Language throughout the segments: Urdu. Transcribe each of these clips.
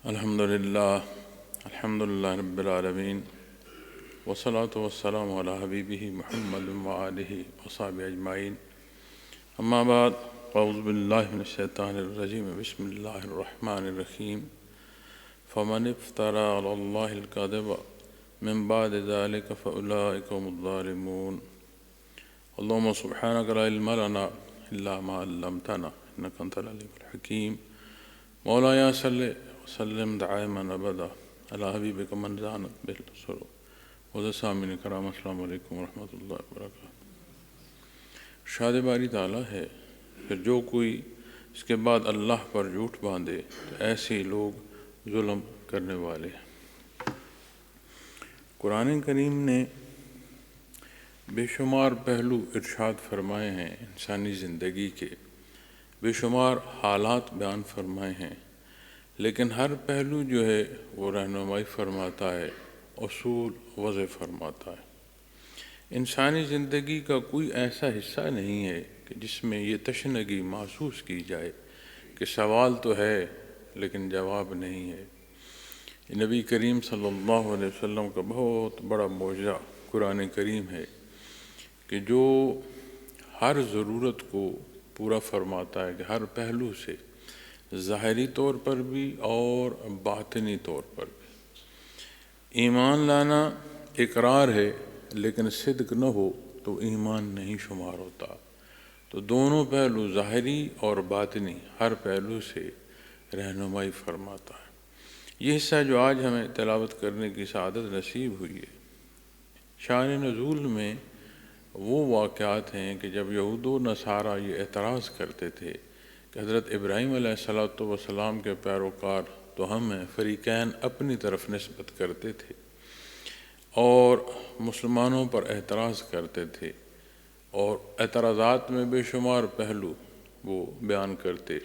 الحمدللہ رب العالمین والصلاة والسلام علی حبیبہ محمد وآلہ وصحبہ اجمعین اما بعد اعوذ باللہ من الشیطان الرجیم بسم اللہ الرحمن الرحیم فمن افترى علی اللہ الکذب من بعد ذلك فأولئک هم الظالمون اللہم سبحانک لا علم لنا الا ما علمتنا انک انت العلیم الحکیم مولایا صلی وسلم دائما ابدا علی حبیبک من زانت بالسرور وذسامین کرام السلام علیکم ورحمۃ اللہ وبرکاتہ۔ ارشاد باری تعالیٰ ہے کہ جو کوئی اس کے بعد اللہ پر جھوٹ باندھے تو ایسے لوگ ظلم کرنے والے ہیں۔ قرآن کریم نے بے شمار پہلو ارشاد فرمائے ہیں، انسانی زندگی کے بے شمار حالات بیان فرمائے ہیں، لیکن ہر پہلو جو ہے وہ رہنمائی فرماتا ہے، اصول وضع فرماتا ہے۔ انسانی زندگی کا کوئی ایسا حصہ نہیں ہے کہ جس میں یہ تشنگی محسوس کی جائے کہ سوال تو ہے لیکن جواب نہیں ہے۔ نبی کریم صلی اللہ علیہ وسلم کا بہت بڑا معجزہ قرآن کریم ہے کہ جو ہر ضرورت کو پورا فرماتا ہے کہ ہر پہلو سے، ظاہری طور پر بھی اور باطنی طور پر بھی۔ ایمان لانا اقرار ہے لیکن صدق نہ ہو تو ایمان نہیں شمار ہوتا۔ تو دونوں پہلو، ظاہری اور باطنی، ہر پہلو سے رہنمائی فرماتا ہے۔ یہ حصہ جو آج ہمیں تلاوت کرنے کی سعادت نصیب ہوئی ہے، شان نزول میں وہ واقعات ہیں کہ جب یہود و نصارہ یہ اعتراض کرتے تھے کہ حضرت ابراہیم علیہ السلام کے پیروکار تو ہم ہیں، فریقین اپنی طرف نسبت کرتے تھے اور مسلمانوں پر اعتراض کرتے تھے، اور اعتراضات میں بے شمار پہلو وہ بیان کرتے۔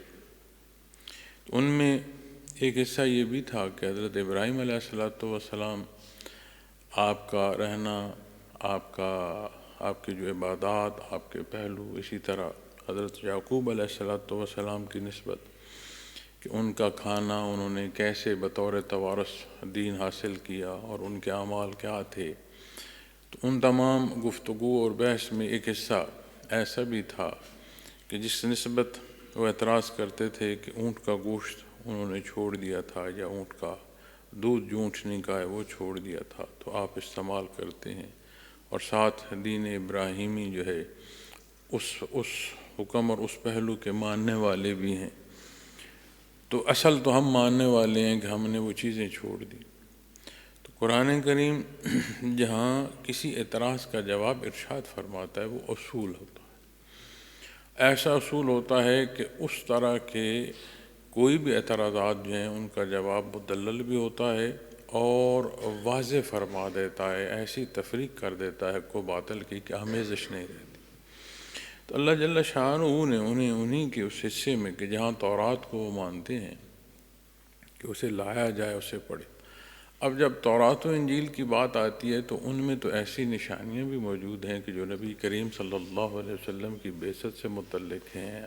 ان میں ایک حصہ یہ بھی تھا کہ حضرت ابراہیم علیہ السلام آپ کا رہنا، آپ کی جو عبادات، آپ کے پہلو، اسی طرح حضرت یعقوب علیہ السلام کی نسبت کہ ان کا کھانا انہوں نے کیسے بطور توارث دین حاصل کیا اور ان کے اعمال کیا تھے۔ تو ان تمام گفتگو اور بحث میں ایک حصہ ایسا بھی تھا کہ جس نسبت وہ اعتراض کرتے تھے کہ اونٹ کا گوشت انہوں نے چھوڑ دیا تھا، یا اونٹ کا دودھ جو اونٹنی کا ہے وہ چھوڑ دیا تھا تو آپ استعمال کرتے ہیں، اور ساتھ دین ابراہیمی جو ہے اس حکم اور اس پہلو کے ماننے والے بھی ہیں۔ تو اصل تو ہم ماننے والے ہیں کہ ہم نے وہ چیزیں چھوڑ دی۔ تو قرآن کریم جہاں کسی اعتراض کا جواب ارشاد فرماتا ہے وہ اصول ہوتا ہے، ایسا اصول ہوتا ہے کہ اس طرح کے کوئی بھی اعتراضات جو ہیں ان کا جواب مدلل بھی ہوتا ہے اور واضح فرما دیتا ہے، ایسی تفریق کر دیتا ہے کو باطل کی کہ آمیزش نہیں رہتی۔ تو اللہ جل شانہ نے انہیں کے اس حصے میں کہ جہاں تورات کو وہ مانتے ہیں کہ اسے لایا جائے، اسے پڑھے۔ اب جب تورات و انجیل کی بات آتی ہے تو ان میں تو ایسی نشانیاں بھی موجود ہیں کہ جو نبی کریم صلی اللہ علیہ وسلم کی بعثت سے متعلق ہیں،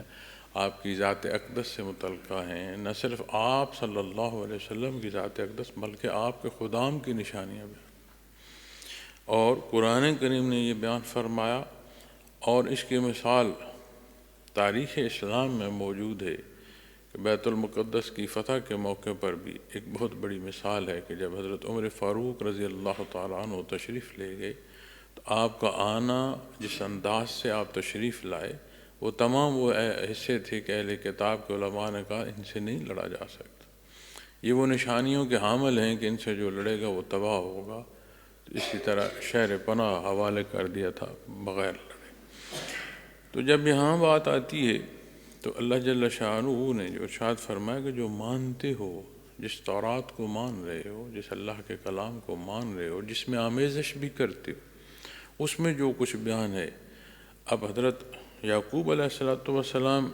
آپ کی ذات اقدس سے متعلقہ ہیں۔ نہ صرف آپ صلی اللہ علیہ وسلم کی ذات اقدس بلکہ آپ کے خدام کی نشانیاں بھی، اور قرآن کریم نے یہ بیان فرمایا، اور اس کی مثال تاریخ اسلام میں موجود ہے کہ بیت المقدس کی فتح کے موقع پر بھی ایک بہت بڑی مثال ہے کہ جب حضرت عمر فاروق رضی اللہ تعالیٰ عنہ تشریف لے گئے تو آپ کا آنا، جس انداز سے آپ تشریف لائے، وہ تمام وہ حصے تھے کہ اہل کتاب کے علماء نے کہا ان سے نہیں لڑا جا سکتا، یہ وہ نشانیوں کے حامل ہیں کہ ان سے جو لڑے گا وہ تباہ ہوگا۔ تو اسی طرح شہر پناہ حوالے کر دیا تھا بغیر لڑے۔ تو جب یہاں بات آتی ہے تو اللہ جل شانہ نے جو ارشاد فرمایا کہ جو مانتے ہو، جس تورات کو مان رہے ہو، جس اللہ کے کلام کو مان رہے ہو، جس میں آمیزش بھی کرتے ہو، اس میں جو کچھ بیان ہے۔ اب حضرت یعقوب علیہ السلام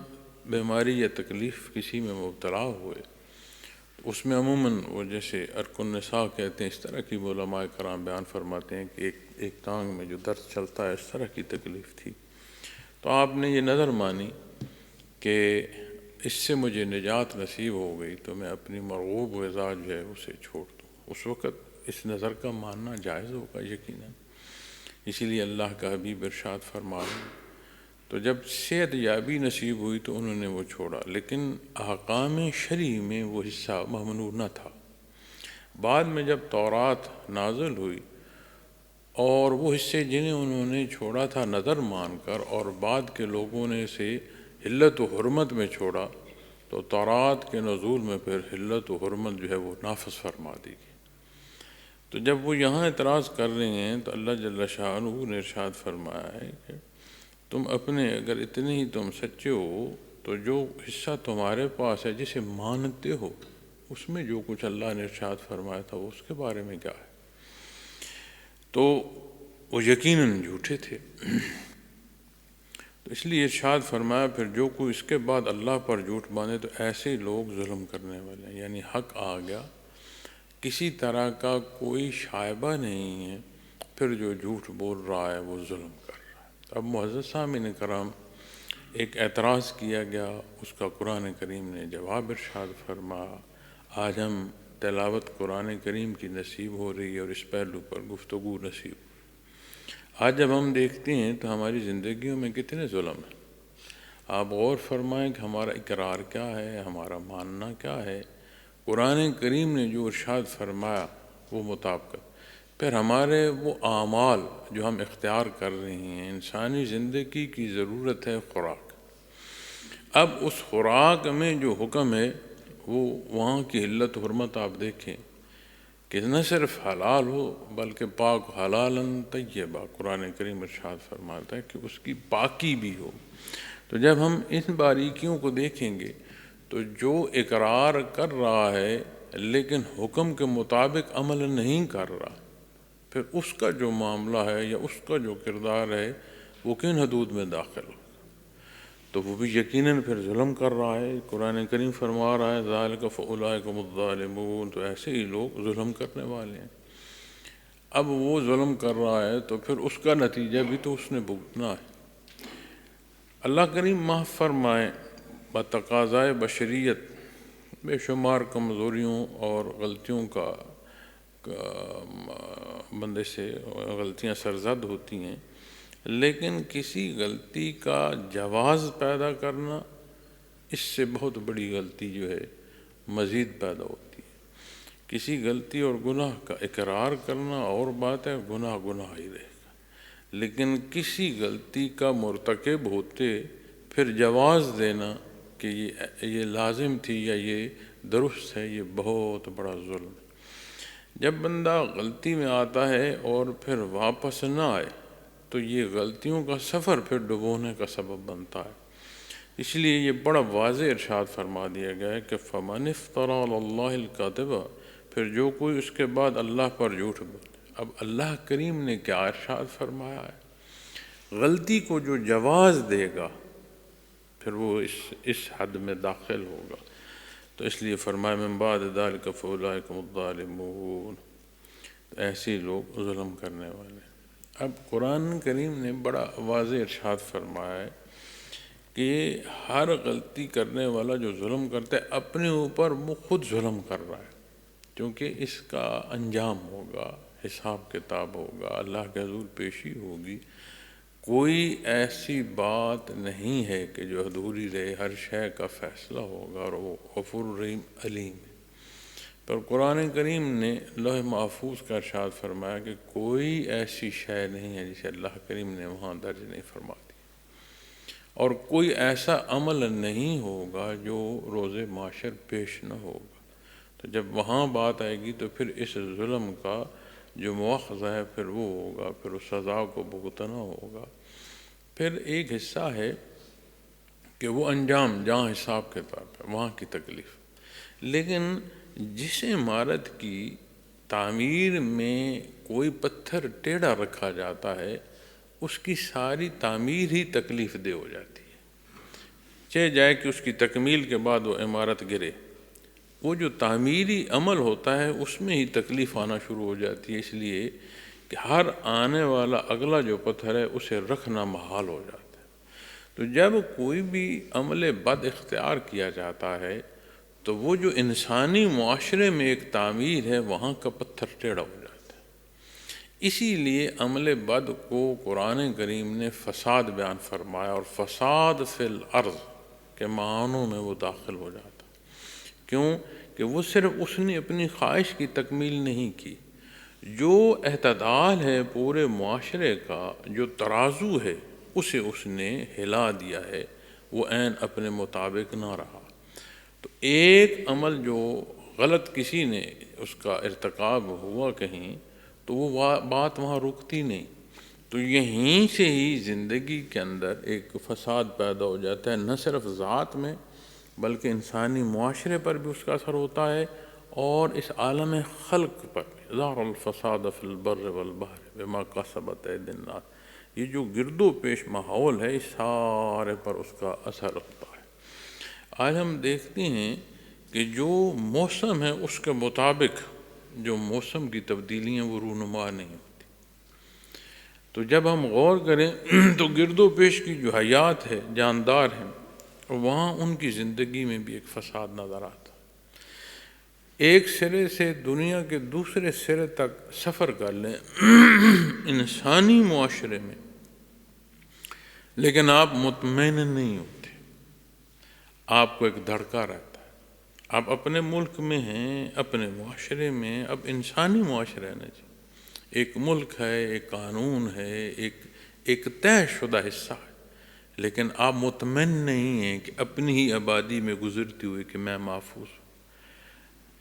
بیماری یا تکلیف کسی میں مبتلا ہوئے، اس میں عموماً وہ جیسے عرق النساء کہتے ہیں، اس طرح کی علماء کرام بیان فرماتے ہیں کہ ایک ٹانگ میں جو درد چلتا ہے، اس طرح کی تکلیف تھی۔ تو آپ نے یہ نظر مانی کہ اس سے مجھے نجات نصیب ہو گئی تو میں اپنی مرغوب غذا جو ہے اسے چھوڑ دوں، اس وقت اس نظر کا ماننا جائز ہوگا یقیناً۔ اسی لیے اللہ کا حبیب ارشاد فرمایا، تو جب صحت یابی نصیب ہوئی تو انہوں نے وہ چھوڑا، لیکن احکام شرعی میں وہ حصہ ممنوع نہ تھا۔ بعد میں جب تورات نازل ہوئی اور وہ حصے جنہیں انہوں نے چھوڑا تھا نظر مان کر، اور بعد کے لوگوں نے اسے حلت و حرمت میں چھوڑا، تو تورات کے نزول میں پھر حلت و حرمت جو ہے وہ نافذ فرما دی گئی۔ تو جب وہ یہاں اعتراض کر رہے ہیں تو اللہ جل شانہ نے ارشاد فرمایا ہے کہ تم اپنے اگر اتنے ہی تم سچے ہو تو جو حصہ تمہارے پاس ہے جسے مانتے ہو، اس میں جو کچھ اللہ نے ارشاد فرمایا تھا وہ اس کے بارے میں کیا ہے؟ تو وہ یقیناً جھوٹے تھے۔ تو اس لیے ارشاد فرمایا پھر جو کوئی اس کے بعد اللہ پر جھوٹ باندھے تو ایسے لوگ ظلم کرنے والے ہیں، یعنی حق آ گیا، کسی طرح کا کوئی شائبہ نہیں ہے، پھر جو جھوٹ بول رہا ہے وہ ظلم کر رہا ہے۔ اب معزز سامعین کرام، ایک اعتراض کیا گیا، اس کا قرآن کریم نے جواب ارشاد فرمایا۔ آج ہم تلاوت قرآن کریم کی نصیب ہو رہی ہے اور اس پہلو پر گفتگو نصیب ہو رہی ہے۔ آج جب ہم دیکھتے ہیں تو ہماری زندگیوں میں کتنے ظلم ہیں۔ آپ غور فرمائیں کہ ہمارا اقرار کیا ہے، ہمارا ماننا کیا ہے، قرآن کریم نے جو ارشاد فرمایا وہ مطابقت، پھر ہمارے وہ اعمال جو ہم اختیار کر رہے ہیں۔ انسانی زندگی کی ضرورت ہے خوراک، اب اس خوراک میں جو حکم ہے وہ وہاں کی حلت و حرمت آپ دیکھیں کہ نہ صرف حلال ہو بلکہ پاک حلالاً طیبہ، قرآن کریم ارشاد فرماتا ہے کہ اس کی پاکی بھی ہو۔ تو جب ہم ان باریکیوں کو دیکھیں گے تو جو اقرار کر رہا ہے لیکن حکم کے مطابق عمل نہیں کر رہا، پھر اس کا جو معاملہ ہے یا اس کا جو کردار ہے وہ کن حدود میں داخل ہو، تو وہ بھی یقیناً پھر ظلم کر رہا ہے۔ قرآن کریم فرما رہا ہے ذالک فاولئک هم الظالمون، تو ایسے ہی لوگ ظلم کرنے والے ہیں۔ اب وہ ظلم کر رہا ہے تو پھر اس کا نتیجہ بھی تو اس نے بھگتنا ہے۔ اللہ کریم معاف فرمائے، بتقاضائے بشریت بے شمار کمزوریوں اور غلطیوں کا بندے سے غلطیاں سرزد ہوتی ہیں، لیکن کسی غلطی کا جواز پیدا کرنا، اس سے بہت بڑی غلطی جو ہے مزید پیدا ہوتی ہے۔ کسی غلطی اور گناہ کا اقرار کرنا اور بات ہے، گناہ گناہ ہی رہے گا، لیکن کسی غلطی کا مرتکب ہوتے پھر جواز دینا کہ یہ لازم تھی یا یہ درست ہے، یہ بہت بڑا ظلم ہے۔ جب بندہ غلطی میں آتا ہے اور پھر واپس نہ آئے تو یہ غلطیوں کا سفر پھر ڈبونے کا سبب بنتا ہے۔ اس لیے یہ بڑا واضح ارشاد فرما دیا گیا ہے کہ فَمَنِ افْتَرَىٰ عَلَى اللَّهِ الْكَذِبَ، پھر جو کوئی اس کے بعد اللہ پر جھوٹ بولے۔ اب اللہ کریم نے کیا ارشاد فرمایا ہے؟ غلطی کو جو جواز دے گا پھر وہ اس حد میں داخل ہوگا، تو اس لیے فرمایا من بعد ذلک فاولئک هم الظالمون، تو ایسے لوگ ظلم کرنے والے۔ اب قرآن کریم نے بڑا واضح ارشاد فرمایا ہے کہ ہر غلطی کرنے والا جو ظلم کرتا ہے اپنے اوپر وہ خود ظلم کر رہا ہے، کیونکہ اس کا انجام ہوگا، حساب کتاب ہوگا، اللہ کے حضور پیشی ہوگی۔ کوئی ایسی بات نہیں ہے کہ جو ادھوری رہے، ہر شے کا فیصلہ ہوگا، اور وہ غفور رحیم علیم ہے۔ پر قرآن کریم نے لوح محفوظ کا ارشاد فرمایا کہ کوئی ایسی شے نہیں ہے جسے اللہ کریم نے وہاں درج نہیں فرما دی، اور کوئی ایسا عمل نہیں ہوگا جو روز معاشر پیش نہ ہوگا۔ تو جب وہاں بات آئے گی تو پھر اس ظلم کا جو مواخذہ ہے پھر وہ ہوگا، پھر اس سزا کو بھگتنا ہوگا۔ پھر ایک حصہ ہے کہ وہ انجام جہاں حساب کتاب ہے وہاں کی تکلیف، لیکن جس عمارت کی تعمیر میں کوئی پتھر ٹیڑھا رکھا جاتا ہے اس کی ساری تعمیر ہی تکلیف دہ ہو جاتی ہے، چاہے جائے کہ اس کی تکمیل کے بعد وہ عمارت گرے، وہ جو تعمیری عمل ہوتا ہے اس میں ہی تکلیف آنا شروع ہو جاتی ہے، اس لیے کہ ہر آنے والا اگلا جو پتھر ہے اسے رکھنا محال ہو جاتا ہے۔ تو جب کوئی بھی عمل بد اختیار کیا جاتا ہے تو وہ جو انسانی معاشرے میں ایک تعمیر ہے وہاں کا پتھر ٹیڑھا ہو جاتا ہے۔ اسی لیے عمل بد کو قرآن کریم نے فساد بیان فرمایا، اور فساد فی الارض کے معنوں میں وہ داخل ہو جاتا۔ کیوں کہ وہ صرف اس نے اپنی خواہش کی تکمیل نہیں کی، جو اعتدال ہے پورے معاشرے کا، جو ترازو ہے اسے اس نے ہلا دیا ہے، وہ عین اپنے مطابق نہ رہا۔ تو ایک عمل جو غلط کسی نے اس کا ارتکاب ہوا کہیں تو وہ بات وہاں رکتی نہیں، تو یہیں سے ہی زندگی کے اندر ایک فساد پیدا ہو جاتا ہے، نہ صرف ذات میں بلکہ انسانی معاشرے پر بھی اس کا اثر ہوتا ہے، اور اس عالم خلق پر بھی۔ ظہر الفساد فی البر والبحر بما کسبت ایدی الناس، یہ جو گرد و پیش ماحول ہے اس سارے پر اس کا اثر ہوتا ہے۔ آج ہم دیکھتے ہیں کہ جو موسم ہے اس کے مطابق جو موسم کی تبدیلیاں وہ رونما نہیں ہوتی۔ تو جب ہم غور کریں تو گرد و پیش کی جو حیات ہے، جاندار ہیں، وہاں ان کی زندگی میں بھی ایک فساد نظر آتا۔ ایک سرے سے دنیا کے دوسرے سرے تک سفر کر لیں انسانی معاشرے میں، لیکن آپ مطمئن نہیں ہوتے، آپ کو ایک دھڑکا رہتا ہے۔ آپ اپنے ملک میں ہیں، اپنے معاشرے میں، اب انسانی معاشرہ ہے نا جی، ایک ملک ہے، ایک قانون ہے، ایک طے شدہ حصہ ہے، لیکن آپ مطمئن نہیں ہیں کہ اپنی ہی آبادی میں گزرتی ہوئی کہ میں محفوظ ہوں،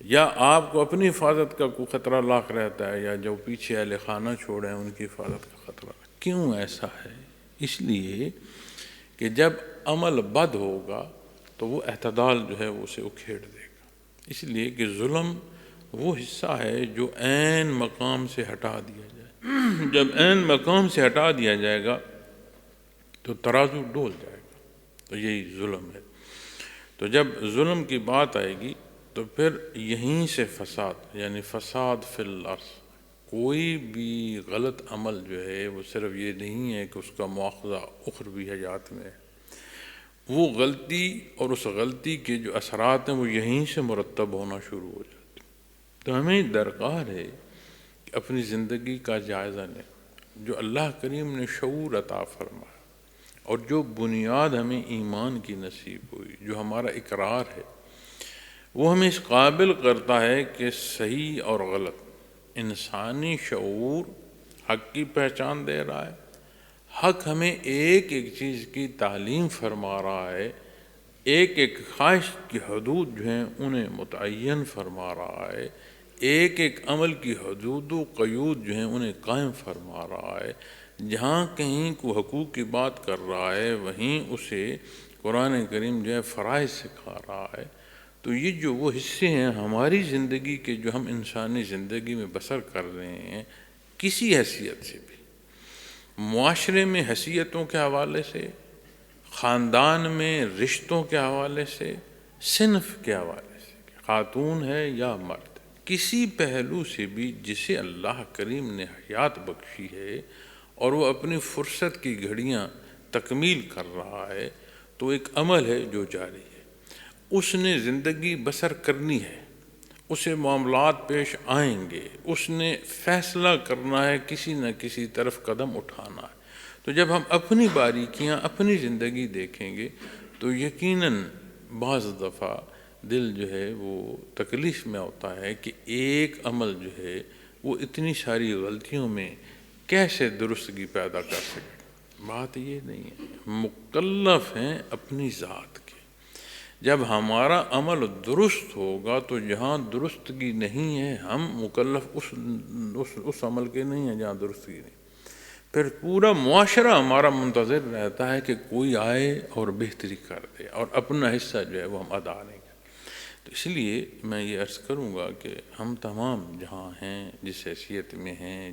یا آپ کو اپنی حفاظت کا کوئی خطرہ لاحق رہتا ہے، یا جو پیچھے اہل خانہ چھوڑے ہیں ان کی حفاظت کا خطرہ۔ کیوں ایسا ہے؟ اس لیے کہ جب عمل بد ہوگا تو وہ اعتدال جو ہے وہ اسے اکھیڑ دے گا۔ اس لیے کہ ظلم وہ حصہ ہے جو عین مقام سے ہٹا دیا جائے، جب عین مقام سے ہٹا دیا جائے گا تو ترازو ڈول جائے گا، تو یہی ظلم ہے۔ تو جب ظلم کی بات آئے گی تو پھر یہیں سے فساد، یعنی فساد فی الارض، کوئی بھی غلط عمل جو ہے وہ صرف یہ نہیں ہے کہ اس کا مواخذہ اخروی حیات میں ہے، وہ غلطی اور اس غلطی کے جو اثرات ہیں وہ یہیں سے مرتب ہونا شروع ہو جاتے ہیں۔ تو ہمیں درکار ہے کہ اپنی زندگی کا جائزہ لیں، جو اللہ کریم نے شعور عطا فرمایا اور جو بنیاد ہمیں ایمان کی نصیب ہوئی، جو ہمارا اقرار ہے، وہ ہمیں اس قابل کرتا ہے کہ صحیح اور غلط، انسانی شعور حق کی پہچان دے رہا ہے، حق ہمیں ایک ایک چیز کی تعلیم فرما رہا ہے، ایک ایک خواہش کی حدود جو ہیں انہیں متعین فرما رہا ہے، ایک ایک عمل کی حدود و قیود جو ہیں انہیں قائم فرما رہا ہے۔ جہاں کہیں کو حقوق کی بات کر رہا ہے وہیں اسے قرآن کریم جو ہے فرائض سکھا رہا ہے۔ تو یہ جو وہ حصے ہیں ہماری زندگی کے جو ہم انسانی زندگی میں بسر کر رہے ہیں، کسی حیثیت سے بھی، معاشرے میں حیثیتوں کے حوالے سے، خاندان میں رشتوں کے حوالے سے، صنف کے حوالے سے، خاتون ہے یا مرد، کسی پہلو سے بھی جسے اللہ کریم نے حیات بخشی ہے اور وہ اپنی فرصت کی گھڑیاں تکمیل کر رہا ہے، تو ایک عمل ہے جو جاری ہے، اس نے زندگی بسر کرنی ہے، اسے معاملات پیش آئیں گے، اس نے فیصلہ کرنا ہے، کسی نہ کسی طرف قدم اٹھانا ہے۔ تو جب ہم اپنی باریکیاں اپنی زندگی دیکھیں گے تو یقیناً بعض دفعہ دل جو ہے وہ تکلیف میں ہوتا ہے کہ ایک عمل جو ہے وہ اتنی ساری غلطیوں میں کیسے درستگی پیدا کر سکے۔ بات یہ نہیں ہے، مکلف ہیں اپنی ذات کے۔ جب ہمارا عمل درست ہوگا تو جہاں درستگی نہیں ہے ہم مکلف اس عمل کے نہیں ہیں جہاں درستگی نہیں، پھر پورا معاشرہ ہمارا منتظر رہتا ہے کہ کوئی آئے اور بہتری کر دے، اور اپنا حصہ جو ہے وہ ہم ادا نہیں کریں۔ تو اس لیے میں یہ عرض کروں گا کہ ہم تمام جہاں ہیں، جس حیثیت میں ہیں،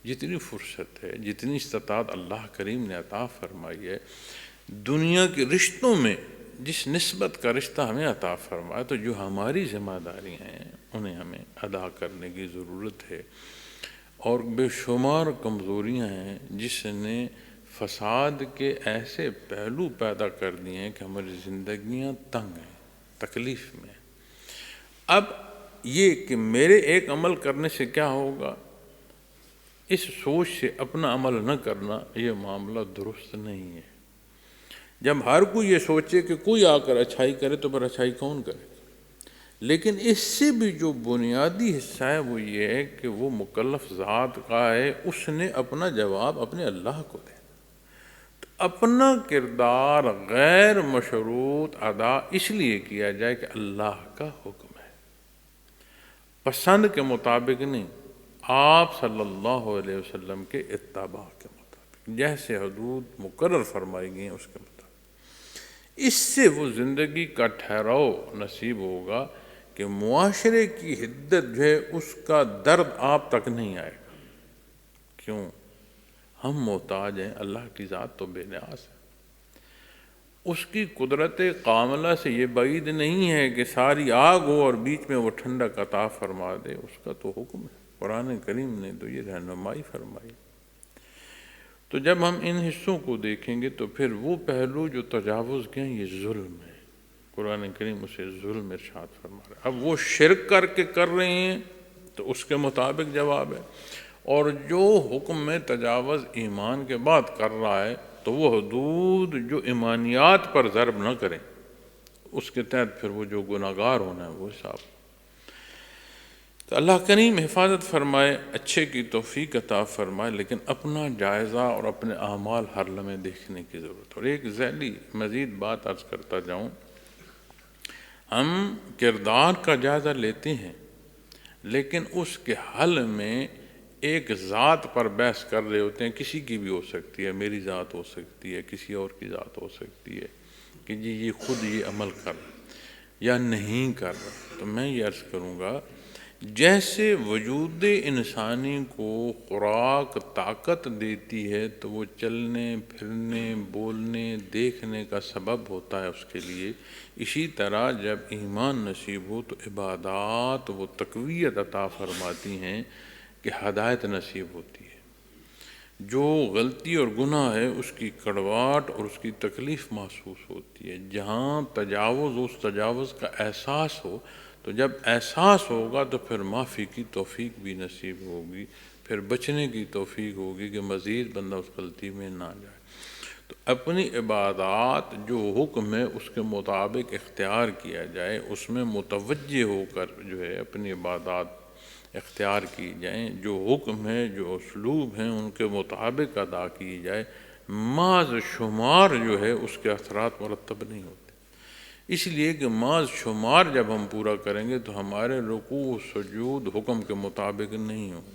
جتنی فرصت ہے، جتنی استطاعت اللہ کریم نے عطا فرمائی ہے، دنیا کے رشتوں میں جس نسبت کا رشتہ ہمیں عطا فرمایا، تو جو ہماری ذمہ داریاں ہیں انہیں ہمیں ادا کرنے کی ضرورت ہے، اور بے شمار کمزوریاں ہیں جس نے فساد کے ایسے پہلو پیدا کر دیے ہیں کہ ہماری زندگیاں تنگ ہیں، تکلیف میں ہیں۔ اب یہ کہ میرے ایک عمل کرنے سے کیا ہوگا، اس سوچ سے اپنا عمل نہ کرنا، یہ معاملہ درست نہیں ہے۔ جب ہر کوئی یہ سوچے کہ کوئی آ کر اچھائی کرے تو پھر اچھائی کون کرے؟ لیکن اس سے بھی جو بنیادی حصہ ہے وہ یہ ہے کہ وہ مکلف ذات کا ہے، اس نے اپنا جواب اپنے اللہ کو دے۔ تو اپنا کردار غیر مشروط ادا اس لیے کیا جائے کہ اللہ کا حکم ہے، پسند کے مطابق نہیں، آپ صلی اللہ علیہ وسلم کے اتباع کے مطابق، جیسے حدود مقرر فرمائی گئی ہیں اس کے مطابق۔ اس سے وہ زندگی کا ٹھہراؤ نصیب ہوگا کہ معاشرے کی حدت جو ہے اس کا درد آپ تک نہیں آئے گا۔ کیوں؟ ہم محتاج ہیں، اللہ کی ذات تو بے نیاز ہے۔ اس کی قدرت کاملہ سے یہ بعید نہیں ہے کہ ساری آگ ہو اور بیچ میں وہ ٹھنڈک عطا فرما دے، اس کا تو حکم ہے۔ قرآن کریم نے تو یہ رہنمائی فرمائی۔ تو جب ہم ان حصوں کو دیکھیں گے تو پھر وہ پہلو جو تجاوز کے ہیں، یہ ظلم ہے، قرآن کریم اسے ظلم ارشاد فرما رہا ہے۔ اب وہ شرک کر کے کر رہے ہیں تو اس کے مطابق جواب ہے، اور جو حکم میں تجاوز ایمان کے بعد کر رہا ہے تو وہ حدود جو ایمانیات پر ضرب نہ کریں، اس کے تحت پھر وہ جو گناہگار ہونا ہے وہ حساب۔ تو اللہ کریم حفاظت فرمائے، اچھے کی توفیق عطا فرمائے، لیکن اپنا جائزہ اور اپنے اعمال ہر لمحے دیکھنے کی ضرورت۔ اور ایک ذیلی مزید بات عرض کرتا جاؤں، ہم کردار کا جائزہ لیتے ہیں لیکن اس کے حل میں ایک ذات پر بحث کر رہے ہوتے ہیں، کسی کی بھی ہو سکتی ہے، میری ذات ہو سکتی ہے، کسی اور کی ذات ہو سکتی ہے، کہ جی یہ خود یہ عمل کر رہا یا نہیں کر رہا۔ تو میں یہ عرض کروں گا، جیسے وجود انسانی کو خوراک طاقت دیتی ہے تو وہ چلنے پھرنے بولنے دیکھنے کا سبب ہوتا ہے اس کے لیے، اسی طرح جب ایمان نصیب ہو تو عبادات وہ تقویت عطا فرماتی ہیں کہ ہدایت نصیب ہوتی ہے۔ جو غلطی اور گناہ ہے اس کی کڑواہٹ اور اس کی تکلیف محسوس ہوتی ہے۔ جہاں تجاوز، اس تجاوز کا احساس ہو، تو جب احساس ہوگا تو پھر معافی کی توفیق بھی نصیب ہوگی، پھر بچنے کی توفیق ہوگی کہ مزید بندہ اس غلطی میں نہ جائے۔ تو اپنی عبادات جو حکم ہے اس کے مطابق اختیار کیا جائے، اس میں متوجہ ہو کر جو ہے اپنی عبادات اختیار کی جائیں، جو حکم ہے جو اسلوب ہیں ان کے مطابق ادا کی جائے، محض شمار جو ہے اس کے اثرات مرتب نہیں ہوتے۔ اس لیے کہ محض شمار جب ہم پورا کریں گے تو ہمارے رکوع سجود حکم کے مطابق نہیں ہوں۔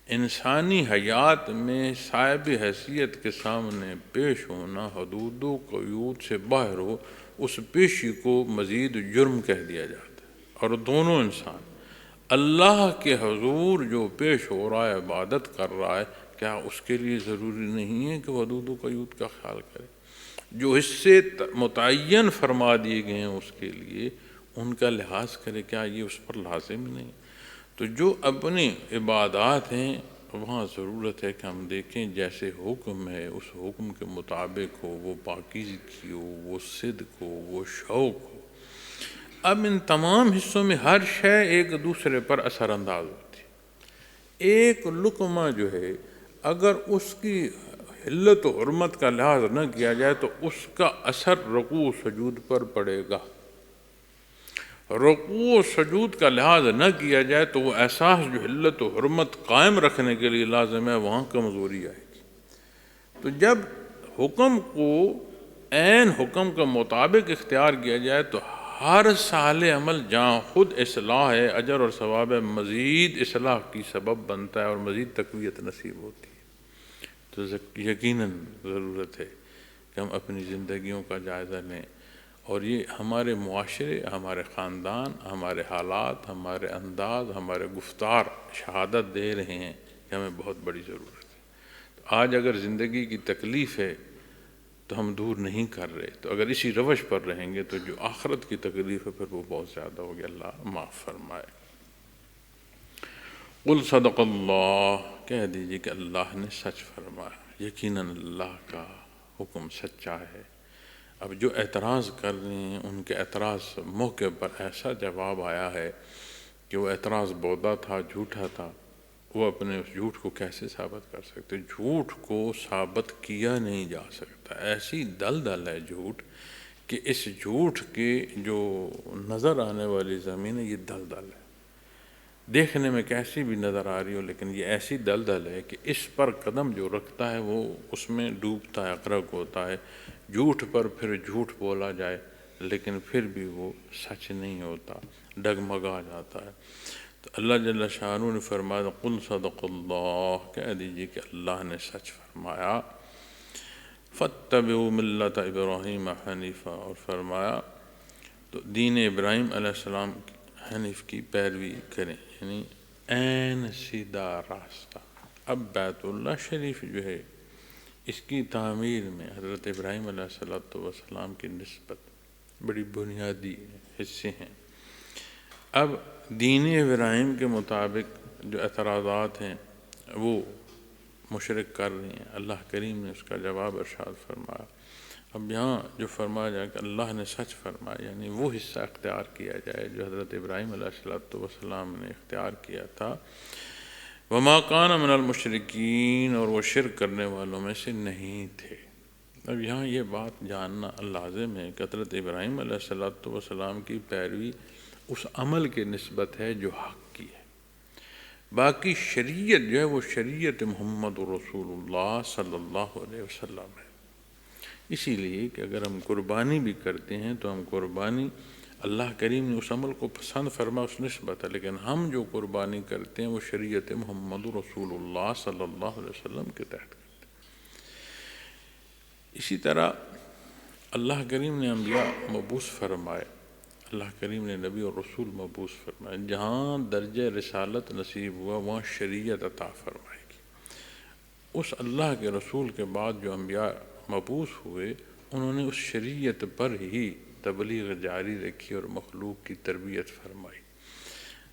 انسانی حیات میں صاحب حیثیت کے سامنے پیش ہونا حدود و قیود سے باہر ہو، اس پیشی کو مزید جرم کہہ دیا جاتا ہے۔ اور دونوں انسان اللہ کے حضور جو پیش ہو رہا ہے، عبادت کر رہا ہے، کیا اس کے لیے ضروری نہیں ہے کہ وہ حدود و قیود کا خیال کرے؟ جو حصے متعین فرما دیے گئے ہیں اس کے لیے ان کا لحاظ کرے، کیا یہ اس پر لازم نہیں؟ تو جو اپنی عبادات ہیں وہاں ضرورت ہے کہ ہم دیکھیں جیسے حکم ہے اس حکم کے مطابق ہو، وہ پاکیزگی ہو، وہ صدق ہو، وہ شوق ہو۔ اب ان تمام حصوں میں ہر شے ایک دوسرے پر اثر انداز ہوتی ہے۔ ایک لقمہ جو ہے اگر اس کی حلت و حرمت کا لحاظ نہ کیا جائے تو اس کا اثر رکوع و سجود پر پڑے گا۔ رکوع و سجود کا لحاظ نہ کیا جائے تو وہ احساس جو حلت و حرمت قائم رکھنے کے لیے لازم ہے، وہاں کمزوری آئے گی۔ تو جب حکم کو عین حکم کے مطابق اختیار کیا جائے تو ہر صالح عمل جہاں خود اصلاح ہے، اجر اور ثواب ہے، مزید اصلاح کی سبب بنتا ہے اور مزید تقویت نصیب ہوتی ہے۔ تو یقیناً ضرورت ہے کہ ہم اپنی زندگیوں کا جائزہ لیں، اور یہ ہمارے معاشرے، ہمارے خاندان، ہمارے حالات، ہمارے انداز، ہمارے گفتار شہادت دے رہے ہیں کہ ہمیں بہت بڑی ضرورت ہے۔ تو آج اگر زندگی کی تکلیف ہے تو ہم دور نہیں کر رہے، تو اگر اسی روش پر رہیں گے تو جو آخرت کی تکلیف ہے پھر وہ بہت زیادہ ہوگی۔ اللہ معاف فرمائے۔ قل صدق اللہ، کہہ دیجیے کہ اللہ نے سچ فرمایا۔ یقیناً اللہ کا حکم سچا ہے۔ اب جو اعتراض کر رہے ہیں ان کے اعتراض موقع پر ایسا جواب آیا ہے کہ وہ اعتراض بودا تھا، جھوٹا تھا، وہ اپنے اس جھوٹ کو کیسے ثابت کر سکتے؟ جھوٹ کو ثابت کیا نہیں جا سکتا، ایسی دلدل ہے جھوٹ کہ اس جھوٹ کے جو نظر آنے والی زمین ہے یہ دلدل ہے، دیکھنے میں کیسی بھی نظر آ رہی ہو لیکن یہ ایسی دلدل ہے کہ اس پر قدم جو رکھتا ہے وہ اس میں ڈوبتا ہے، غرق ہوتا ہے۔ جھوٹ پر پھر جھوٹ بولا جائے لیکن پھر بھی وہ سچ نہیں ہوتا، ڈگمگا جاتا ہے۔ تو اللہ جل شانہ نے فرمایا قل صدق اللہ، کہہ دیجیے کہ اللہ نے سچ فرمایا۔ فاتبعوا ملت ابراہیم حنیفا، اور فرمایا تو دین ابراہیم علیہ السلام حنیف کی پیروی کریں، یعنی عین سیدھا راستہ۔ اب بیت اللہ شریف جو ہے اس کی تعمیر میں حضرت ابراہیم علیہ السلام کی نسبت بڑی بنیادی حصے ہیں۔ اب دین ابراہیم کے مطابق جو اعتراضات ہیں وہ مشرک کر رہی ہیں، اللہ کریم نے اس کا جواب ارشاد فرمایا۔ اب یہاں جو فرمایا جائے کہ اللہ نے سچ فرمایا، یعنی وہ حصہ اختیار کیا جائے جو حضرت ابراہیم علیہ السلام نے اختیار کیا تھا۔ وما کان من المشرکین، اور وہ شرک کرنے والوں میں سے نہیں تھے۔ اب یہاں یہ بات جاننا لازم ہے کہ حضرت ابراہیم علیہ السلام کی پیروی اس عمل کے نسبت ہے جو حق کی ہے، باقی شریعت جو ہے وہ شریعت محمد رسول اللہ صلی اللہ علیہ وسلم ہے۔ اسی لیے کہ اگر ہم قربانی بھی کرتے ہیں تو ہم قربانی اللہ کریم نے اس عمل کو پسند فرما اس نسبت ہے، لیکن ہم جو قربانی کرتے ہیں وہ شریعت محمد رسول اللہ صلی اللہ علیہ وسلم کے تحت کرتے ہیں۔ اسی طرح اللہ کریم نے انبیاء مبعوث فرمائے، اللہ کریم نے نبی اور رسول مبعوث فرمائے، جہاں درجہ رسالت نصیب ہوا وہاں شریعت عطا فرمائے گی۔ اس اللہ کے رسول کے بعد جو انبیاء مبعوث ہوئے انہوں نے اس شریعت پر ہی تبلیغ جاری رکھی اور مخلوق کی تربیت فرمائی،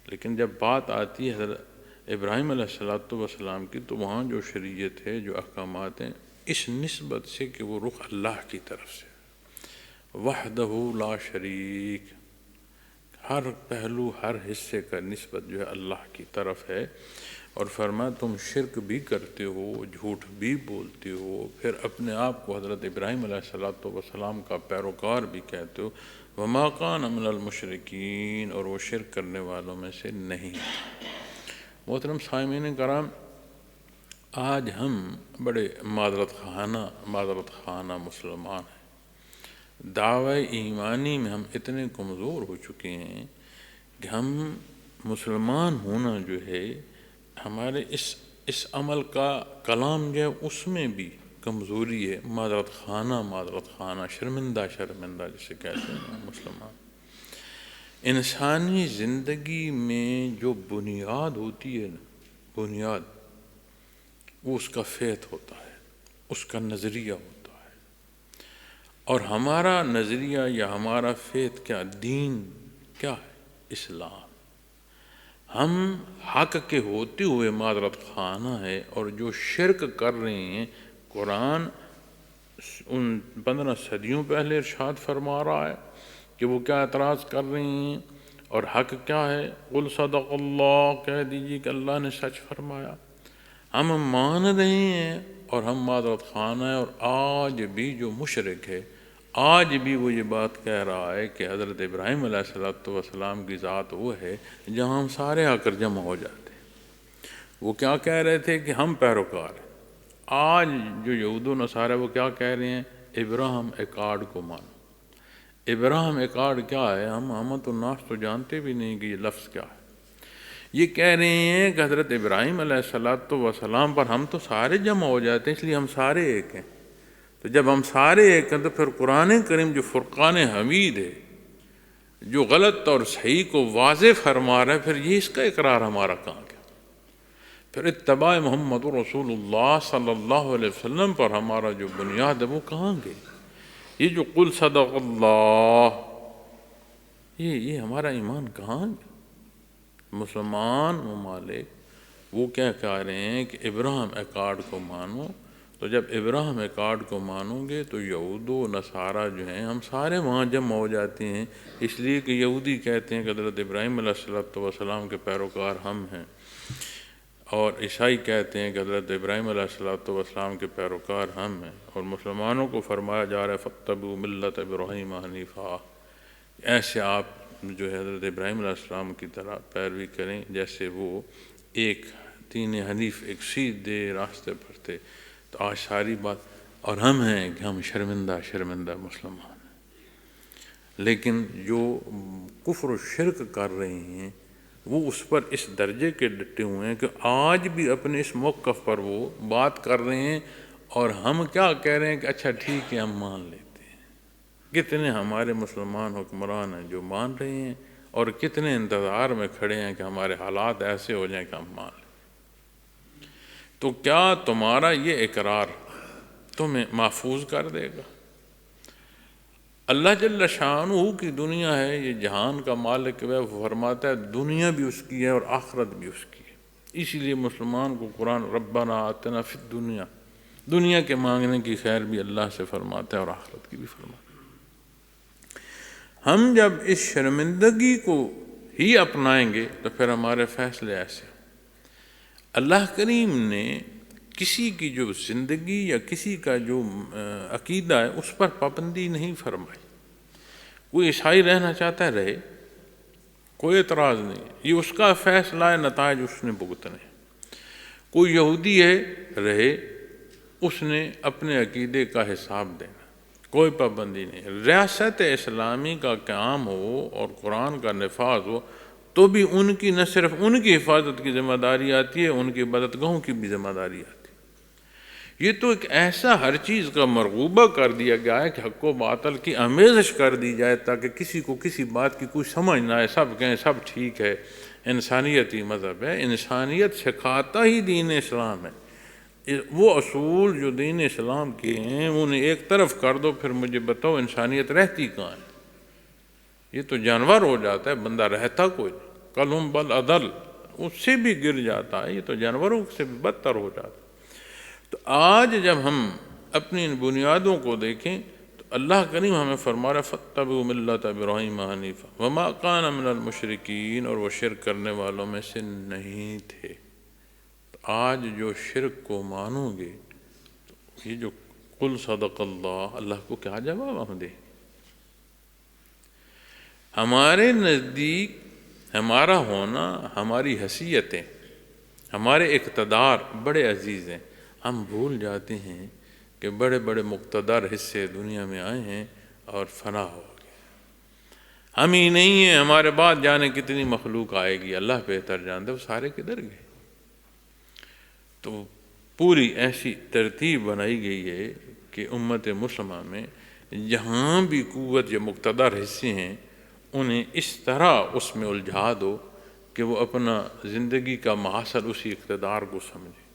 لیکن جب بات آتی ہے حضرت ابراہیم علیہ السلام کی تو وہاں جو شریعت ہے، جو احکامات ہیں، اس نسبت سے کہ وہ رخ اللہ کی طرف سے، وحدہ لا شریک، ہر پہلو ہر حصے کا نسبت جو ہے اللہ کی طرف ہے۔ اور فرمایا تم شرک بھی کرتے ہو، جھوٹ بھی بولتے ہو، پھر اپنے آپ کو حضرت ابراہیم علیہ السلام کا پیروکار بھی کہتے ہو، وما کان من المشرکین، اور وہ شرک کرنے والوں میں سے نہیں۔ محترم سامعین کرام، آج ہم بڑے معذرت خانہ مسلمان ہیں، دعوی ایمانی میں ہم اتنے کمزور ہو چکے ہیں کہ ہم مسلمان ہونا جو ہے ہمارے اس عمل کا کلام جو ہے اس میں بھی کمزوری ہے، معذرت خانہ، شرمندہ جسے کہتے ہیں مسلمان۔ انسانی زندگی میں جو بنیاد ہوتی ہے نا، بنیاد وہ اس کا فیت ہوتا ہے، اس کا نظریہ ہوتا ہے، اور ہمارا نظریہ یا ہمارا فیت کیا، دین کیا ہے، اسلام۔ ہم حق کے ہوتے ہوئے معذرت خانہ ہے، اور جو شرک کر رہے ہیں قرآن ان 15 صدیوں پہلے ارشاد فرما رہا ہے کہ وہ کیا اعتراض کر رہے ہیں، اور حق کیا ہے، قل صدق اللہ، کہہ دیجیے کہ اللہ نے سچ فرمایا۔ ہم مان رہے ہیں اور ہم معذرت خانہ ہے، اور آج بھی جو مشرک ہے آج بھی وہ یہ بات کہہ رہا ہے کہ حضرت ابراہیم علیہ السلام کی ذات وہ ہے جہاں ہم سارے آ کر جمع ہو جاتے ہیں۔ وہ کیا کہہ رہے تھے کہ ہم پیروکار ہیں۔ آج جو یہود و نصارہ وہ کیا کہہ رہے ہیں، ابراہیم ایکارڈ کو مانو۔ ابراہیم ایکارڈ کیا ہے، ہم احمد الناس تو جانتے بھی نہیں کہ یہ لفظ کیا ہے۔ یہ کہہ رہے ہیں کہ حضرت ابراہیم علیہ السلام پر ہم تو سارے جمع ہو جاتے ہیں، اس لیے ہم سارے ایک ہیں۔ تو جب ہم سارے ایک ہیں تو پھر قرآن کریم جو فرقان حمید ہے، جو غلط اور صحیح کو واضح فرما رہا ہے، پھر یہ اس کا اقرار ہمارا کہاں گیا؟ پھر اتباع محمد رسول اللہ صلی اللہ علیہ وسلم پر ہمارا جو بنیاد ہے وہ کہاں گئی؟ یہ جو قل صدق اللہ، یہ ہمارا ایمان کہاں گیا؟ مسلمان ممالک وہ کیا کہہ رہے ہیں کہ ابراہیم ایکارڈ کو مانو، تو جب ابراہیم ایکارڈ کو مانو گے تو یہود و نصارہ جو ہیں ہم سارے وہاں جمع ہو جاتے ہیں، اس لیے کہ یہودی کہتے ہیں کہ حضرت ابراہیم علیہ السلام کے پیروکار ہم ہیں، اور عیسائی کہتے ہیں کہ حضرت ابراہیم علیہ السلام کے پیروکار ہم ہیں، اور مسلمانوں کو فرمایا جا رہا ہے فاتبعوا ملت ابراہیم حنیفا، ایسے آپ جو ہے حضرت ابراہیم علیہ السلام کی طرح پیروی کریں جیسے وہ ایک دین حنیف، ایک سیدھے راستے پر تھے۔ تو آج ساری بات، اور ہم ہیں کہ ہم شرمندہ مسلمان ہیں، لیکن جو کفر و شرک کر رہے ہیں وہ اس پر اس درجے کے ڈٹے ہوئے ہیں کہ آج بھی اپنے اس موقف پر وہ بات کر رہے ہیں، اور ہم کیا کہہ رہے ہیں کہ اچھا ٹھیک ہے ہم مان لیتے ہیں۔ کتنے ہمارے مسلمان حکمران ہیں جو مان رہے ہیں، اور کتنے انتظار میں کھڑے ہیں کہ ہمارے حالات ایسے ہو جائیں کہ ہم مان لیں۔ تو کیا تمہارا یہ اقرار تمہیں محفوظ کر دے گا؟ اللہ جل شانہ کی دنیا ہے، یہ جہان کا مالک ہے، وہ فرماتا ہے دنیا بھی اس کی ہے اور آخرت بھی اس کی ہے۔ اسی لیے مسلمان کو قرآن ربنا آتنا فی الدنیا، دنیا کے مانگنے کی خیر بھی اللہ سے فرماتا ہے اور آخرت کی بھی فرماتا ہے۔ ہم جب اس شرمندگی کو ہی اپنائیں گے تو پھر ہمارے فیصلے ایسے ہیں۔ اللہ کریم نے کسی کی جو زندگی یا کسی کا جو عقیدہ ہے اس پر پابندی نہیں فرمائی۔ کوئی عیسائی رہنا چاہتا ہے رہے، کوئی اعتراض نہیں، یہ اس کا فیصلہ ہے، نتائج اس نے بھگتنے۔ کوئی یہودی ہے رہے، اس نے اپنے عقیدے کا حساب دینا، کوئی پابندی نہیں۔ ریاست اسلامی کا قیام ہو اور قرآن کا نفاذ ہو تو بھی ان کی نہ صرف ان کی حفاظت کی ذمہ داری آتی ہے، ان کی بدعتگاہوں کی بھی ذمہ داری آتی ہے۔ یہ تو ایک ایسا ہر چیز کا مرغوبہ کر دیا گیا ہے کہ حق و باطل کی آمیزش کر دی جائے تاکہ کسی کو کسی بات کی کوئی سمجھ نہ آئے، سب کہیں سب ٹھیک ہے، انسانیتی مذہب ہے۔ انسانیت سکھاتا ہی دین اسلام ہے۔ وہ اصول جو دین اسلام کے ہیں انہیں ایک طرف کر دو، پھر مجھے بتاؤ انسانیت رہتی کہاں ہے؟ یہ تو جانور ہو جاتا ہے، بندہ رہتا کوئی نہیں۔ کلم بل عدل، اس سے بھی گر جاتا ہے، یہ تو جانوروں سے بھی بدتر ہو جاتا ہے۔ تو آج جب ہم اپنی ان بنیادوں کو دیکھیں تو اللہ کریم ہمیں فرما رہا ہے فاتبعوا ملت ابراہیم حنیفا وما کان من المشرکین، اور وہ شرک کرنے والوں میں سے نہیں تھے۔ تو آج جو شرک کو مانو گے تو یہ جو قل صدق اللہ کو کیا جواب ہم دیں؟ ہمارے نزدیک ہمارا ہونا، ہماری حیثیتیں، ہمارے اقتدار بڑے عزیز ہیں۔ ہم بھول جاتے ہیں کہ بڑے بڑے مقتدر حصے دنیا میں آئے ہیں اور فنا ہو گئے۔ ہم ہی نہیں ہیں، ہمارے بعد جانے کتنی مخلوق آئے گی، اللہ بہتر جانتا ہے، وہ سارے کدھر گئے۔ تو پوری ایسی ترتیب بنائی گئی ہے کہ امت مسلمہ میں جہاں بھی قوت یا مقتدر حصے ہیں انہیں اس طرح اس میں الجھا دو کہ وہ اپنا زندگی کا محصل اسی اقتدار کو سمجھے۔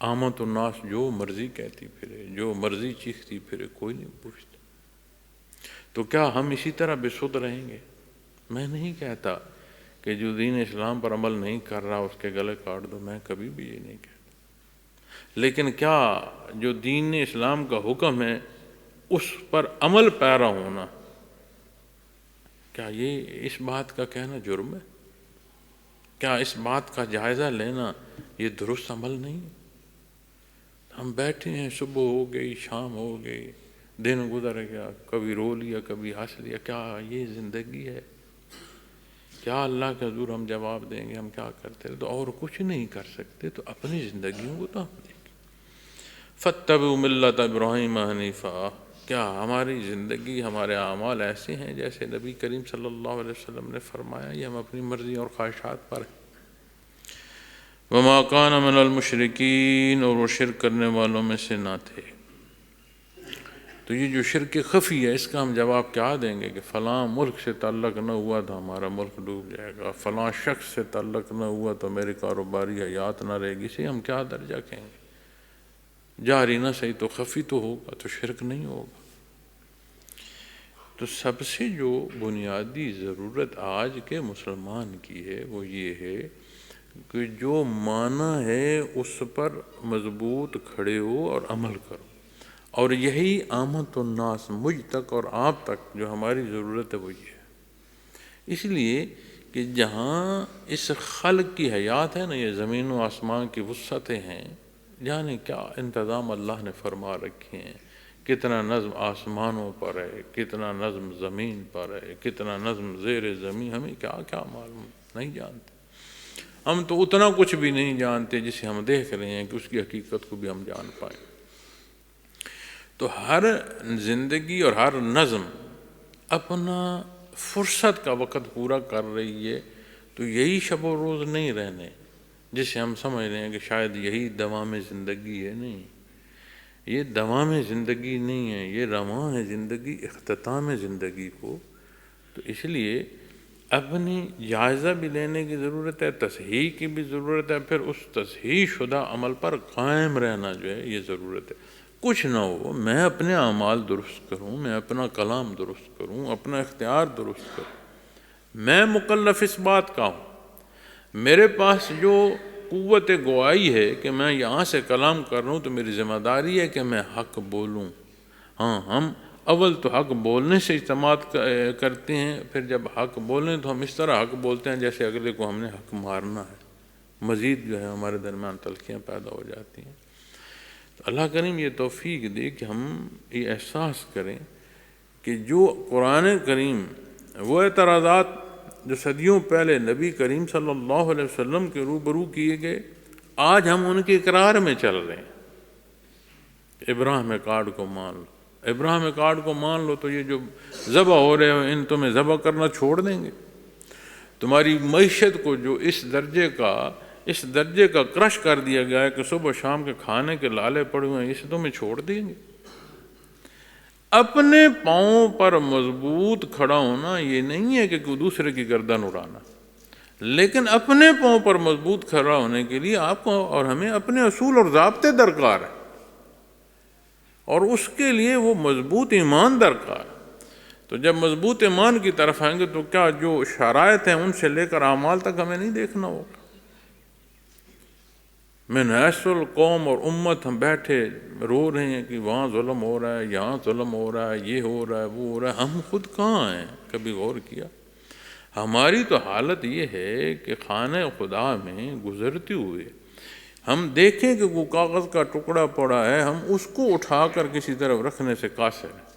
عامت الناس جو مرضی کہتی پھرے، جو مرضی چیختی پھرے، کوئی نہیں پوچھتا۔ تو کیا ہم اسی طرح بے سود رہیں گے؟ میں نہیں کہتا کہ جو دین اسلام پر عمل نہیں کر رہا اس کے گلے کاٹ دو، میں کبھی بھی یہ نہیں کہتا، لیکن کیا جو دین اسلام کا حکم ہے اس پر عمل پیرا ہونا، کیا یہ اس بات کا کہنا جرم ہے؟ کیا اس بات کا جائزہ لینا یہ درست عمل نہیں؟ ہم بیٹھے ہیں، صبح ہو گئی، شام ہو گئی، دن گزر گیا، کبھی رو لیا کبھی ہنس لیا، کیا یہ زندگی ہے؟ کیا اللہ کے حضور ہم جواب دیں گے ہم کیا کرتے ہیں؟ تو اور کچھ نہیں کر سکتے تو اپنی زندگیوں کو تو ہم دیکھیں۔ فاتبعوا ملت ابراہیم حنیفا، کیا ہماری زندگی، ہمارے اعمال ایسے ہیں جیسے نبی کریم صلی اللہ علیہ وسلم نے فرمایا، یہ ہم اپنی مرضی اور خواہشات پر ہیں؟ وما کان من المشرکین، اور وہ شرک کرنے والوں میں سے نہ تھے۔ تو یہ جو شرک خفی ہے اس کا ہم جواب کیا دیں گے کہ فلاں ملک سے تعلق نہ ہوا تو ہمارا ملک ڈوب جائے گا، فلاں شخص سے تعلق نہ ہوا تو میری کاروباری حیات نہ رہے گی، اسے ہم کیا درجہ کہیں گے؟ جاری نہ صحیح تو خفی تو ہوگا، تو شرک نہیں ہوگا۔ تو سب سے جو بنیادی ضرورت آج کے مسلمان کی ہے وہ یہ ہے کہ جو معنی ہے اس پر مضبوط کھڑے ہو اور عمل کرو، اور یہی آمد الناس، مجھ تک اور آپ تک جو ہماری ضرورت ہے وہ یہ ہے۔ اس لیے کہ جہاں اس خلق کی حیات ہے نا، یہ زمین و آسمان کی وسعتیں ہیں، جانے کیا انتظام اللہ نے فرما رکھے ہیں، کتنا نظم آسمانوں پر ہے، کتنا نظم زمین پر ہے، کتنا نظم زیر زمین، ہمیں کیا کیا معلوم، نہیں جانتے۔ ہم تو اتنا کچھ بھی نہیں جانتے جسے ہم دیکھ رہے ہیں کہ اس کی حقیقت کو بھی ہم جان پائیں۔ تو ہر زندگی اور ہر نظم اپنا فرصت کا وقت پورا کر رہی ہے، تو یہی شب و روز نہیں رہنے جسے ہم سمجھ رہے ہیں کہ شاید یہی دوام زندگی ہے۔ نہیں، یہ دوام زندگی نہیں ہے، یہ رواں ہے زندگی، اختتام زندگی کو۔ تو اس لیے اپنی جائزہ بھی لینے کی ضرورت ہے، تصحیح کی بھی ضرورت ہے، پھر اس تصحیح شدہ عمل پر قائم رہنا جو ہے یہ ضرورت ہے۔ کچھ نہ ہو، میں اپنے اعمال درست کروں، میں اپنا کلام درست کروں، اپنا اختیار درست کروں، میں مکلف اس بات کا ہوں، میرے پاس جو قوت گواہی ہے کہ میں یہاں سے کلام کر رہا ہوں، تو میری ذمہ داری ہے کہ میں حق بولوں۔ ہاں، ہم اول تو حق بولنے سے اعتماد کرتے ہیں، پھر جب حق بولیں تو ہم اس طرح حق بولتے ہیں جیسے اگلے کو ہم نے حق مارنا ہے، مزید جو ہے ہمارے درمیان تلخیاں پیدا ہو جاتی ہیں۔ تو اللہ کریم یہ توفیق دے کہ ہم یہ احساس کریں کہ جو قرآن کریم، وہ اعتراضات جو صدیوں پہلے نبی کریم صلی اللہ علیہ وسلم کے روبرو کیے گئے، آج ہم ان کے اقرار میں چل رہے ہیں۔ ابراہیم کارڈ کو مان لو، ابراہیم کارڈ کو مان لو تو یہ جو ذبح ہو رہے ہو ان تمہیں ذبح کرنا چھوڑ دیں گے۔ تمہاری معیشت کو جو اس درجے کا کرش کر دیا گیا ہے کہ صبح شام کے کھانے کے لالے پڑے ہوئے ہیں، اسے تمہیں چھوڑ دیں گے۔ اپنے پاؤں پر مضبوط کھڑا ہونا یہ نہیں ہے کہ کوئی دوسرے کی گردن اڑانا، لیکن اپنے پاؤں پر مضبوط کھڑا ہونے کے لیے آپ کو اور ہمیں اپنے اصول اور ضابطے درکار ہیں، اور اس کے لیے وہ مضبوط ایمان درکار ہے۔ تو جب مضبوط ایمان کی طرف آئیں گے تو کیا جو شرائط ہیں ان سے لے کر اعمال تک ہمیں نہیں دیکھنا ہوگا؟ من حیث القوم اور امت ہم بیٹھے رو رہے ہیں کہ وہاں ظلم ہو رہا ہے، یہاں ظلم ہو رہا ہے، یہ ہو رہا ہے، وہ ہو رہا ہے، ہم خود کہاں ہیں؟ کبھی غور کیا؟ ہماری تو حالت یہ ہے کہ خانہ خدا میں گزرتے ہوئے ہم دیکھیں کہ وہ کاغذ کا ٹکڑا پڑا ہے، ہم اس کو اٹھا کر کسی طرف رکھنے سے قاصر ہیں،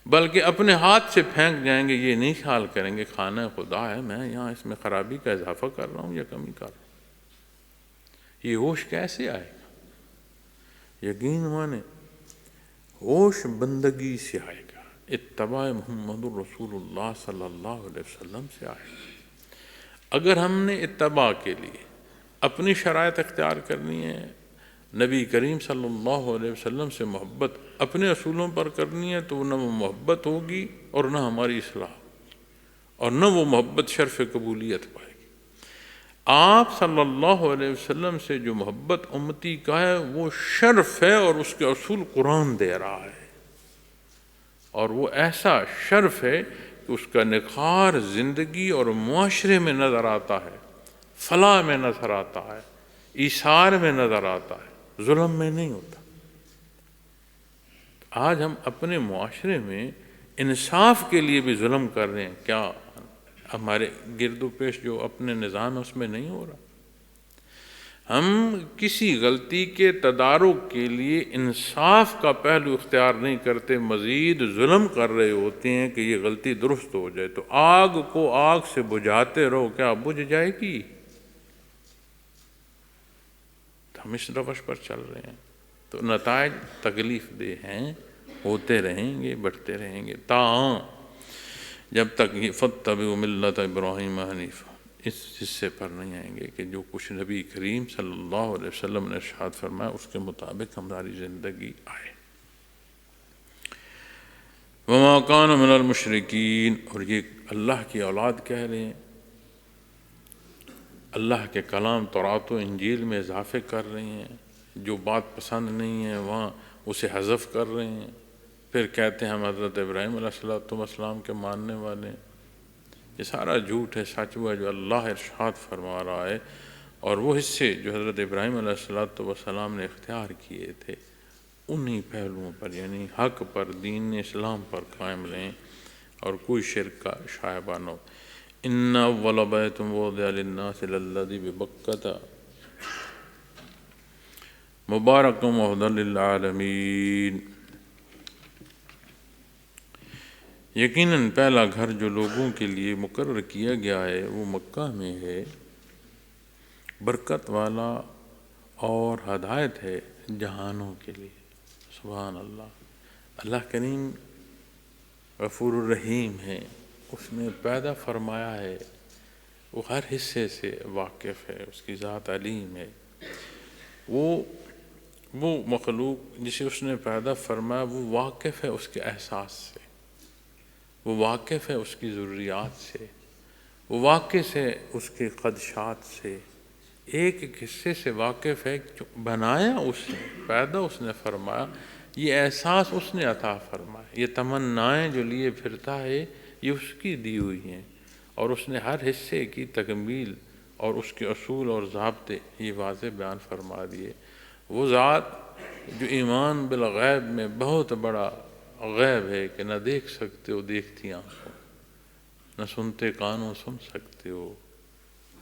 بلکہ اپنے ہاتھ سے پھینک جائیں گے، یہ نہیں خیال کریں گے خانہ خدا ہے، میں یہاں اس میں خرابی کا اضافہ کر رہا ہوں یا کمی کر رہا ہوں۔ یہ ہوش کیسے آئے گا؟ یقین مانے ہوش بندگی سے آئے گا، اتباع محمد الرسول اللہ صلی اللہ علیہ وسلم سے آئے گا۔ اگر ہم نے اتباع کے لیے اپنی شرائط اختیار کرنی ہے، نبی کریم صلی اللہ علیہ وسلم سے محبت اپنے اصولوں پر کرنی ہے، تو نہ وہ محبت ہوگی اور نہ ہماری اصلاح، اور نہ وہ محبت شرف قبولیت پائے گی۔ آپ صلی اللہ علیہ وسلم سے جو محبت امتی کا ہے وہ شرف ہے، اور اس کے اصول قرآن دے رہا ہے، اور وہ ایسا شرف ہے کہ اس کا نکھار زندگی اور معاشرے میں نظر آتا ہے، فلاح میں نظر آتا ہے، ایثار میں نظر آتا ہے، ظلم میں نہیں ہوتا۔ آج ہم اپنے معاشرے میں انصاف کے لیے بھی ظلم کر رہے ہیں، کیا ہمارے گرد و پیش جو اپنے نظام ہے اس میں نہیں ہو رہا؟ ہم کسی غلطی کے تدارک کے لیے انصاف کا پہلو اختیار نہیں کرتے، مزید ظلم کر رہے ہوتے ہیں کہ یہ غلطی درست ہو جائے۔ تو آگ کو آگ سے بجھاتے رہو، کیا بجھ جائے گی؟ ہم اس روش پر چل رہے ہیں، تو نتائج تکلیف دہ ہیں، ہوتے رہیں گے، بڑھتے رہیں گے، تاہم جب تک یہ فاتبعوا ملت ابراہیم حنیفا اس حصے پر نہیں آئیں گے کہ جو کچھ نبی کریم صلی اللہ علیہ وسلم نے ارشاد فرمایا اس کے مطابق ہماری زندگی آئے۔ وما کان من المشرکین، اور یہ اللہ کی اولاد کہہ رہے ہیں، اللہ کے کلام تورات و انجیل میں اضافے کر رہے ہیں، جو بات پسند نہیں ہے وہاں اسے حذف کر رہے ہیں، پھر کہتے ہیں ہم حضرت ابراہیم علیہ السلام کے ماننے والے ہیں۔ یہ سارا جھوٹ ہے، سچ وہ ہے جو اللہ ارشاد فرما رہا ہے، اور وہ حصے جو حضرت ابراہیم علیہ السلام نے اختیار کیے تھے انہی پہلوؤں پر، یعنی حق پر، دین اسلام پر قائم رہیں اور کوئی شرک کا شائبہ نہ ہو۔ ان اول بیت وضع للناس للذی ببکۃ مبارک وہدی للعالمین۔ یقیناً پہلا گھر جو لوگوں کے لیے مقرر کیا گیا ہے وہ مکہ میں ہے، برکت والا اور ہدایت ہے جہانوں کے لیے۔ سبحان اللہ۔ اللہ کریم غفور الرحیم ہے، اس نے پیدا فرمایا ہے، وہ ہر حصے سے واقف ہے، اس کی ذات علیم ہے۔ وہ مخلوق جسے اس نے پیدا فرمایا وہ واقف ہے اس کے احساس سے، وہ واقف ہے اس کی ضروریات سے، وہ واقف ہے اس کے خدشات سے، ایک ایک حصے سے واقف ہے۔ بنایا اس نے، پیدا اس نے فرمایا، یہ احساس اس نے عطا فرمایا، یہ تمنائیں جو لیے پھرتا ہے یہ اس کی دی ہوئی ہیں، اور اس نے ہر حصے کی تکمیل اور اس کے اصول اور ضابطے یہ واضح بیان فرما دیے۔ وہ ذات جو ایمان بالغیب میں بہت بڑا غیب ہے کہ نہ دیکھ سکتے ہو دیکھتی آنکھوں، نہ سنتے کانوں سن سکتے ہو،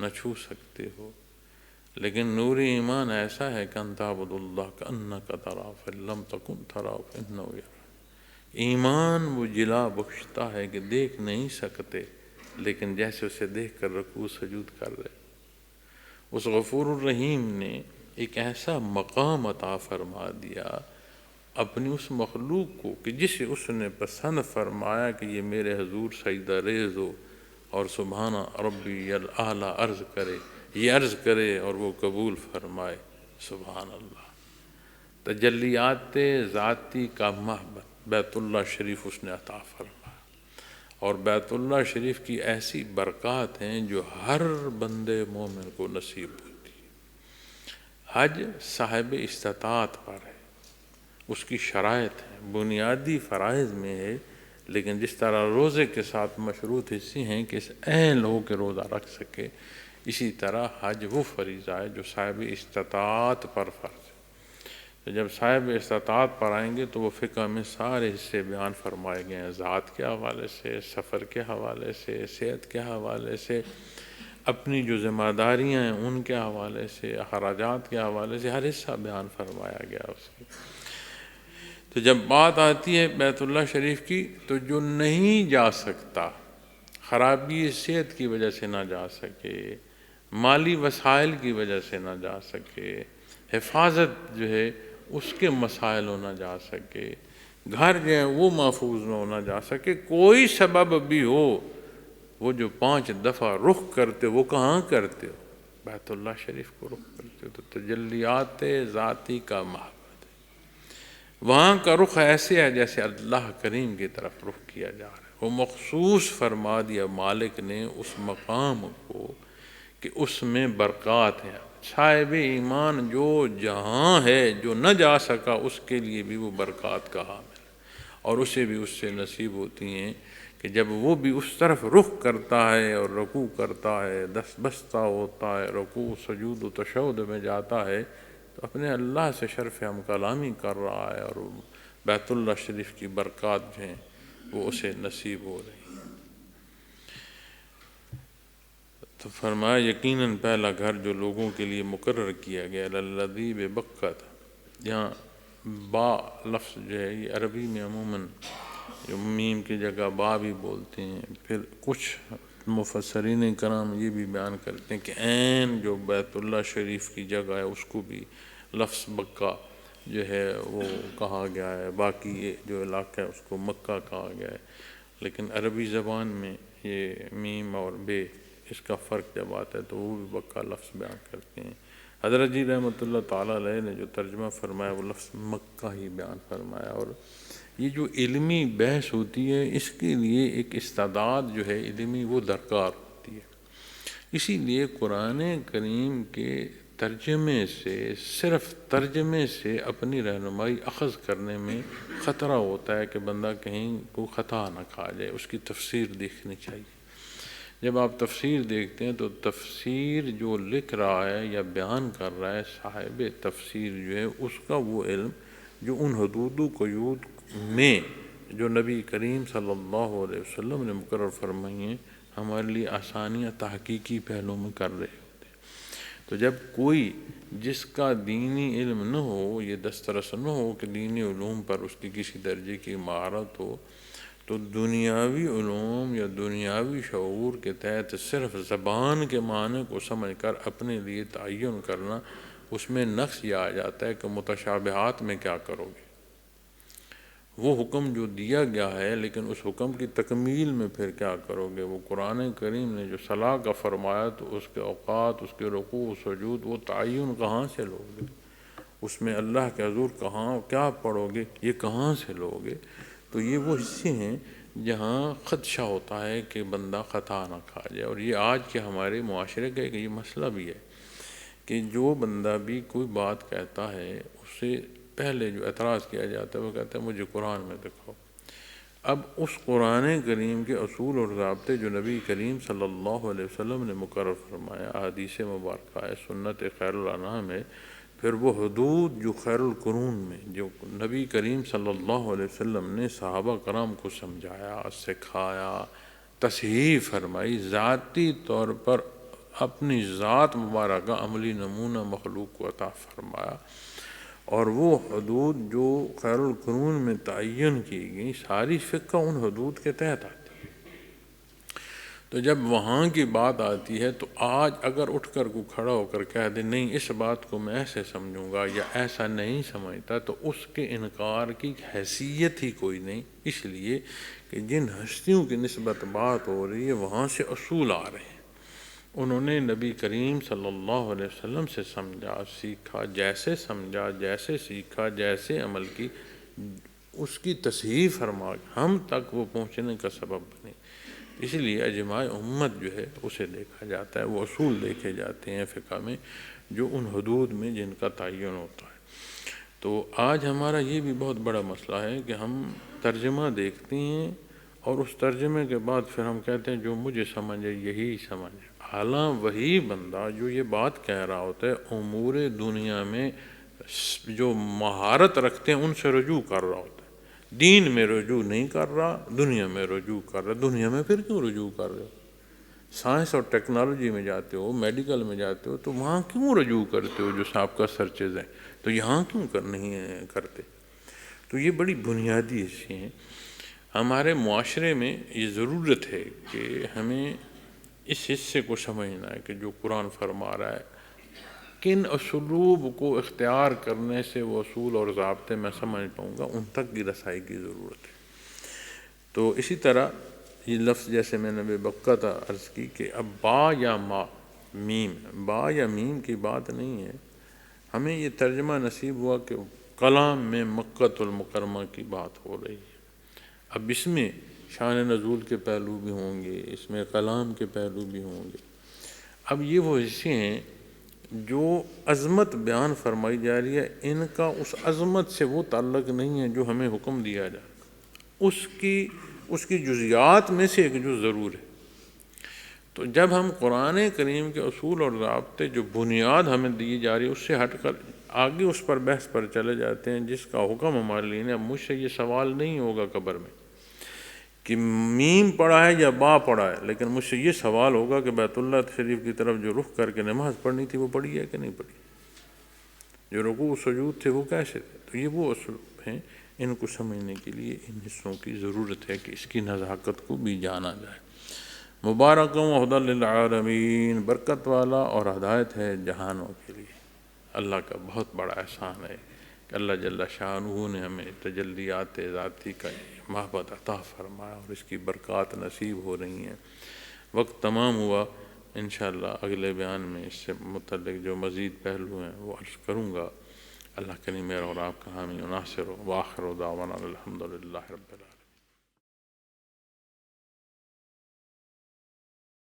نہ چھو سکتے ہو، لیکن نوری ایمان ایسا ہے کہ ان تعبد اللہ کأنک تراہ فإن لم تکن تراہ فإنہ یراک۔ ایمان وہ جلا بخشتا ہے کہ دیکھ نہیں سکتے لیکن جیسے اسے دیکھ کر رکوع سجود کر رہے۔ اس غفور الرحیم نے ایک ایسا مقام عطا فرما دیا اپنی اس مخلوق کو کہ جسے اس نے پسند فرمایا کہ یہ میرے حضور سجدہ ریز ہو اور سبحان ربی الاعلیٰ عرض کرے، یہ عرض کرے اور وہ قبول فرمائے۔ سبحان اللہ۔ تجلیات ذاتی کا محبت بیت اللہ شریف اس نے عطا فرمایا، اور بیت اللہ شریف کی ایسی برکات ہیں جو ہر بندے مومن کو نصیب ہوتی ہے۔ حج صاحب استطاعت پر ہے، اس کی شرائط ہے، بنیادی فرائض میں ہے، لیکن جس طرح روزے کے ساتھ مشروط حصے ہیں کہ اس اہل ہو کے روزہ رکھ سکے، اسی طرح حج وہ فریضہ ہے جو صاحب استطاعت پر فرض ہے۔ تو جب صاحب استطاعت پر آئیں گے تو وہ فقہ میں سارے حصے بیان فرمائے گئے ہیں، ذات کے حوالے سے، سفر کے حوالے سے، صحت کے حوالے سے، اپنی جو ذمہ داریاں ہیں ان کے حوالے سے، اخراجات کے حوالے سے، ہر حصہ بیان فرمایا گیا اس کی۔ تو جب بات آتی ہے بیت اللہ شریف کی تو جو نہیں جا سکتا، خرابی صحت کی وجہ سے نہ جا سکے، مالی وسائل کی وجہ سے نہ جا سکے، حفاظت جو ہے اس کے مسائل ہو نہ جا سکے، گھر جو ہے وہ محفوظ نہ ہونا جا سکے، کوئی سبب بھی ہو، وہ جو 5 دفعہ رخ کرتے وہ کہاں کرتے ہو؟ بیت اللہ شریف کو رخ کرتے ہو۔ تو تجلیات ذاتی کا محبت ہے، وہاں کا رخ ایسے ہے جیسے اللہ کریم کی طرف رخ کیا جا رہا ہے۔ وہ مخصوص فرما دیا مالک نے اس مقام کو کہ اس میں برکات ہے۔ صاحب ایمان جو جہاں ہے، جو نہ جا سکا، اس کے لیے بھی وہ برکات کا حامل ہے، اور اسے بھی اس سے نصیب ہوتی ہیں کہ جب وہ بھی اس طرف رخ کرتا ہے اور رکوع کرتا ہے، دست بستہ ہوتا ہے، رکوع سجود و تشہد میں جاتا ہے، تو اپنے اللہ سے شرف ہم کلامی کر رہا ہے، اور بیت اللہ شریف کی برکات جو ہیں وہ اسے نصیب ہو رہی ہیں۔ تو فرمایا یقیناً پہلا گھر جو لوگوں کے لیے مقرر کیا گیا للذی ببکۃ، یہاں با لفظ جو ہے یہ عربی میں عموماً جو میم کی جگہ با بھی بولتے ہیں، پھر کچھ مفسرین کرام یہ بھی بیان کرتے ہیں کہ عین جو بیت اللہ شریف کی جگہ ہے اس کو بھی لفظ بکہ جو ہے وہ کہا گیا ہے، باقی یہ جو علاقہ ہے اس کو مکہ کہا گیا ہے، لیکن عربی زبان میں یہ میم اور بے اس کا فرق جب آتا ہے تو وہ بھی بکہ لفظ بیان کرتے ہیں۔ حضرت جی رحمۃ اللہ تعالیٰ علیہ نے جو ترجمہ فرمایا وہ لفظ مکہ ہی بیان فرمایا، اور یہ جو علمی بحث ہوتی ہے اس کے لیے ایک استعداد جو ہے علمی وہ درکار ہوتی ہے۔ اسی لیے قرآن کریم کے ترجمے سے، صرف ترجمے سے اپنی رہنمائی اخذ کرنے میں خطرہ ہوتا ہے کہ بندہ کہیں کو خطا نہ کھا جائے، اس کی تفسیر دیکھنی چاہیے۔ جب آپ تفسیر دیکھتے ہیں تو تفسیر جو لکھ رہا ہے یا بیان کر رہا ہے صاحب تفسیر جو ہے، اس کا وہ علم جو ان حدود و قیود میں جو نبی کریم صلی اللہ علیہ وسلم نے مقرر فرمائی ہیں ہمارے لیے آسانیاں تحقیقی پہلو میں کر رہے ہوتے ہیں۔ تو جب کوئی جس کا دینی علم نہ ہو، یہ دسترس نہ ہو کہ دینی علوم پر اس کی کسی درجے کی مہارت ہو، تو دنیاوی علوم یا دنیاوی شعور کے تحت صرف زبان کے معنی کو سمجھ کر اپنے لیے تعین کرنا، اس میں نقص یہ آ جاتا ہے کہ متشابہات میں کیا کرو گے؟ وہ حکم جو دیا گیا ہے لیکن اس حکم کی تکمیل میں پھر کیا کرو گے؟ وہ قرآن کریم نے جو صلاح کا فرمایا تو اس کے اوقات، اس کے رکوع و سجود، وہ تعین کہاں سے لو گے؟ اس میں اللہ کے حضور کہاں کیا پڑھو گے؟ یہ کہاں سے لو گے؟ تو یہ وہ حصے ہیں جہاں خدشہ ہوتا ہے کہ بندہ خطا نہ کھا جائے، اور یہ آج کے ہمارے معاشرے کا ایک یہ مسئلہ بھی ہے کہ جو بندہ بھی کوئی بات کہتا ہے اس سے پہلے جو اعتراض کیا جاتا ہے وہ کہتا ہے مجھے قرآن میں دکھاؤ۔ اب اس قرآن کریم کے اصول اور ضابطے جو نبی کریم صلی اللہ علیہ وسلم نے مقرر فرمایا، احادیث مبارکہ ہے، سنت خیر الانام ہے، پھر وہ حدود جو خیر القرون میں جو نبی کریم صلی اللہ علیہ وسلم نے صحابہ کرام کو سمجھایا، سکھایا، تصحیح فرمائی، ذاتی طور پر اپنی ذات مبارکہ عملی نمونہ مخلوق کو عطا فرمایا، اور وہ حدود جو خیر القرون میں تعین کی گئی ساری فقہ ان حدود کے تحت آتی ہے۔ تو جب وہاں کی بات آتی ہے تو آج اگر اٹھ کر کو کھڑا ہو کر کہہ دے نہیں اس بات کو میں ایسے سمجھوں گا یا ایسا نہیں سمجھتا، تو اس کے انکار کی حیثیت ہی کوئی نہیں، اس لیے کہ جن ہستیوں کی نسبت بات ہو رہی ہے وہاں سے اصول آ رہے ہیں، انہوں نے نبی کریم صلی اللہ علیہ وسلم سے سمجھا، سیکھا، جیسے سمجھا، جیسے سیکھا، جیسے عمل کی، اس کی تصحیح فرما ہم تک وہ پہنچنے کا سبب بنے۔ اسی لیے اجماع امت جو ہے اسے دیکھا جاتا ہے، وہ اصول دیکھے جاتے ہیں فقہ میں جو ان حدود میں جن کا تعین ہوتا ہے۔ تو آج ہمارا یہ بھی بہت بڑا مسئلہ ہے کہ ہم ترجمہ دیکھتے ہیں اور اس ترجمے کے بعد پھر ہم کہتے ہیں جو مجھے سمجھ ہے یہی سمجھ ہے، حالانکہ وہی بندہ جو یہ بات کہہ رہا ہوتا ہے امور دنیا میں جو مہارت رکھتے ہیں ان سے رجوع کر رہا ہوتا ہے، دین میں رجوع نہیں کر رہا، دنیا میں رجوع کر رہا۔ دنیا میں پھر کیوں رجوع کر رہے ہو؟ سائنس اور ٹیکنالوجی میں جاتے ہو، میڈیکل میں جاتے ہو، تو وہاں کیوں رجوع کرتے ہو جو آپ کا سرچز ہیں؟ تو یہاں کیوں نہیں کرتے؟ تو یہ بڑی بنیادی حصے ہیں۔ ہمارے معاشرے میں یہ ضرورت ہے کہ ہمیں اس حصے کو سمجھنا ہے کہ جو قرآن فرما رہا ہے کن اسلوب کو اختیار کرنے سے وہ اصول اور ضابطے میں سمجھ پاؤں گا، ان تک کی رسائی کی ضرورت ہے۔ تو اسی طرح یہ لفظ جیسے میں نے بے بقا عرض کی کہ اب با یا ما، میم، با یا میم کی بات نہیں ہے، ہمیں یہ ترجمہ نصیب ہوا کہ کلام میں مکۃ المکرمہ کی بات ہو رہی ہے۔ اب اس میں شان نزول کے پہلو بھی ہوں گے، اس میں کلام کے پہلو بھی ہوں گے۔ اب یہ وہ حصے ہیں جو عظمت بیان فرمائی جا رہی ہے، ان کا اس عظمت سے وہ تعلق نہیں ہے جو ہمیں حکم دیا جائے، اس کی جزیات میں سے ایک جو ضرور ہے۔ تو جب ہم قرآن کریم کے اصول اور ضابطے جو بنیاد ہمیں دی جا رہی ہے اس سے ہٹ کر آگے اس پر بحث پر چلے جاتے ہیں جس کا حکم ہمارے لیے نہیں، اب مجھ سے یہ سوال نہیں ہوگا قبر میں کہ میم پڑھا ہے یا با پڑھا ہے، لیکن مجھ سے یہ سوال ہوگا کہ بیت اللہ شریف کی طرف جو رخ کر کے نماز پڑھنی تھی وہ پڑھی ہے کہ نہیں پڑھی، جو رکوع و سجود تھے وہ کیسے تھے۔ تو یہ وہ اصول ہیں، ان کو سمجھنے کے لیے ان حصوں کی ضرورت ہے کہ اس کی نزاکت کو بھی جانا جائے۔ مبارک و ہدی للعالمین، برکت والا اور ہدایت ہے جہانوں کے لیے۔ اللہ کا بہت بڑا احسان ہے کہ اللہ جل شانہ نے ہمیں تجلیات ذاتی کا محبت عطا فرمایا اور اس کی برکات نصیب ہو رہی ہیں۔ وقت تمام ہوا، انشاءاللہ اگلے بیان میں اس سے متعلق جو مزید پہلو ہیں وہ عرض کروں گا۔ اللہ کریم میرا اور آپ کا حامی و ناصر ہو۔ وآخر دعوانا الحمدللہ رب العالمین۔